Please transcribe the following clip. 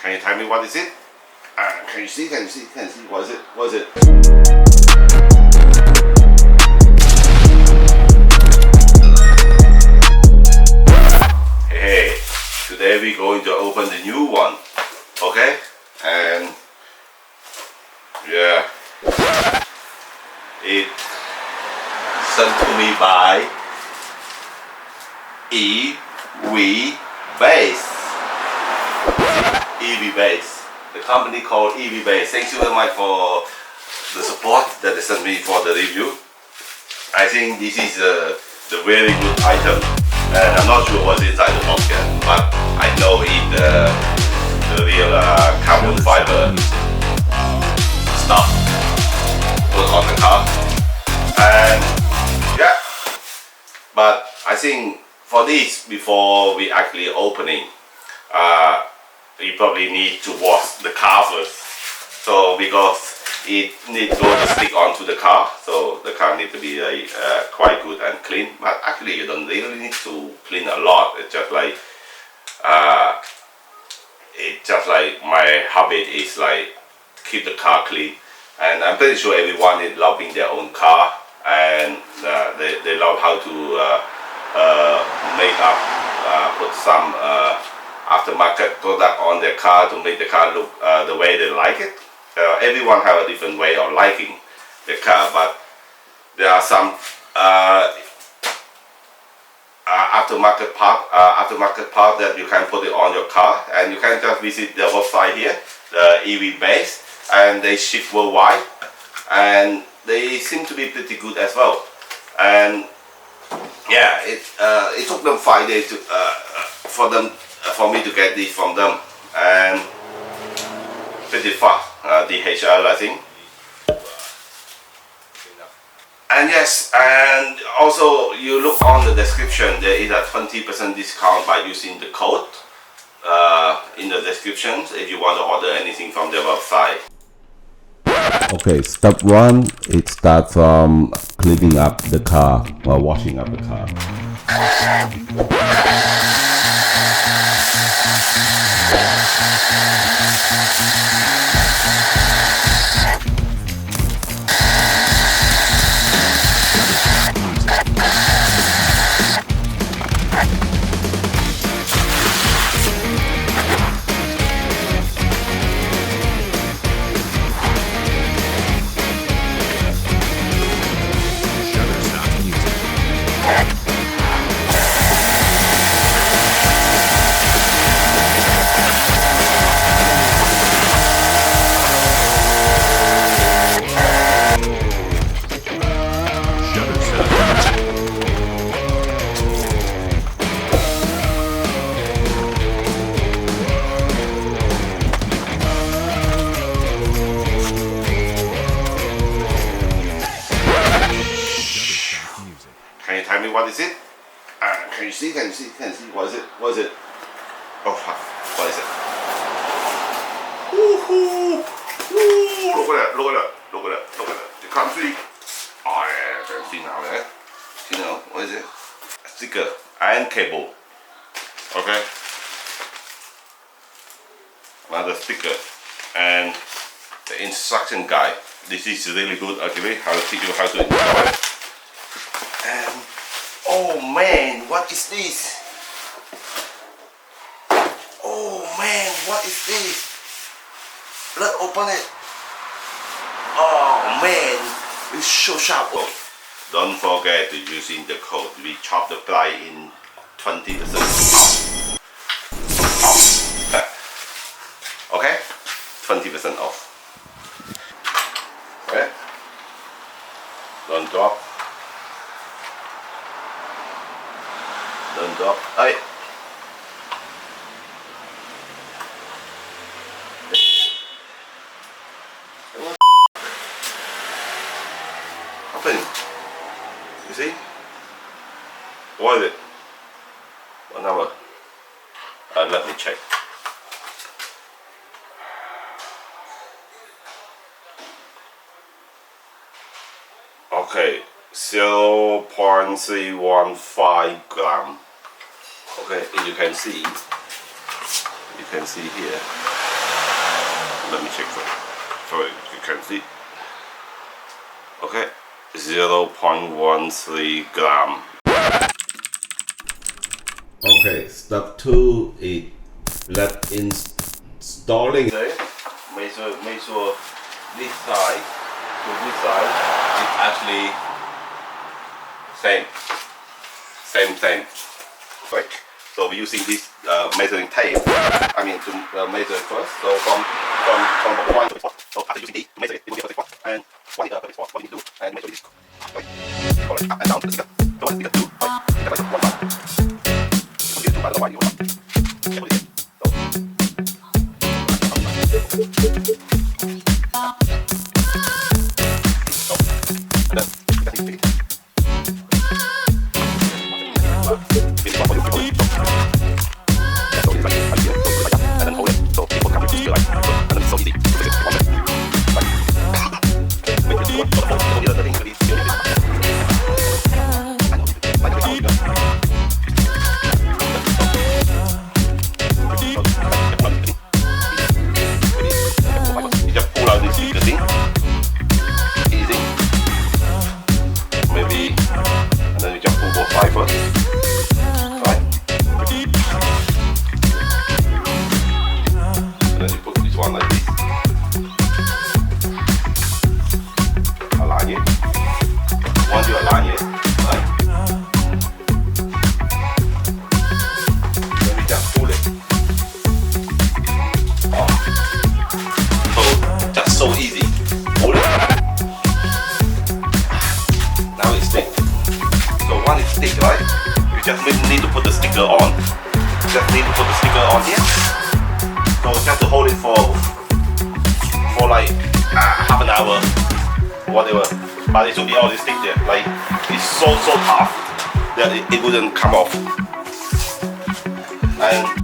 Can you tell me what is it? Can you see? Can you see? Can you see? What is it? What is it? Hey, today we're going to open the new one. Okay? And yeah, it sent to me by EVBASE. EVBASE. The company called EVBASE. Thank you very much for the support that they sent me for the review. I think this is a very good item, and I'm not sure what's inside the box yet, but I know it's the real carbon fiber stuff put on the car. And yeah, but I think for this, before we actually opening, you probably need to wash the car first. So because it needs to stick onto the car, so the car needs to be quite good and clean. But actually, you don't really need to clean a lot. It's just like my habit is like keep the car clean, and I'm pretty sure everyone is loving their own car, and they love how to make up, put some aftermarket product on their car to make the car look the way they like it. Everyone have a different way of liking the car, but there are some aftermarket part that you can put it on your car, and you can just visit their website here, the EVBASE, and they ship worldwide, and they seem to be pretty good as well. And yeah, it took them 5 days to, for me to get this from them, and pretty fast, DHL I think. And yes, and also you look on the description, there is a 20% discount by using the code in the description if you want to order anything from their website. Okay, step 1, it starts from cleaning up the car or washing up the car. Can you tell me what is it? Can you see? Can you see? Can you see? What is it? What is it? Oh fuck! What is it? Woohoo! Woo! Look at that! Look at that! Look at that! Look at that! You can't see? Oh yeah, I can see now. Yeah. You know what is it? A sticker and cable. Okay. Another sticker and the instruction guide. This is really good. Okay, I'll teach you how to install it. And oh man, what is this? Oh man, what is this? Let's open it. Oh man, it's so sharp. Oh, don't forget to using the code. We chop the price in 20% off. Okay, 20% off. Okay, don't drop. Don't drop. Hey. Happening. You see? What is it? 1 hour. Let me check. Okay, 0.315 gram. Okay, and you can see here Let me check so you can see. Okay, 0.13 gram. Okay, step 2 is let installing. Okay, make sure this side to this side is actually same. Right. So we're using this measuring tape. I mean to measure it first. So from one to spot. So after using this to measure it, it will be a perfect spot. And what is a perfect spot? What you need to do and measure this. Right. Correct. Up and down to the sticker. So what is the sticker do? Right. You can like one bar. If you do by the line, you will not. Yeah, put it in. So. And then you can take it. Right? You just need to put the sticker on. Just need to put the sticker on here. So just to hold it for like half an hour, whatever. But it should be already stick there. Like it's so tough that it wouldn't come off. And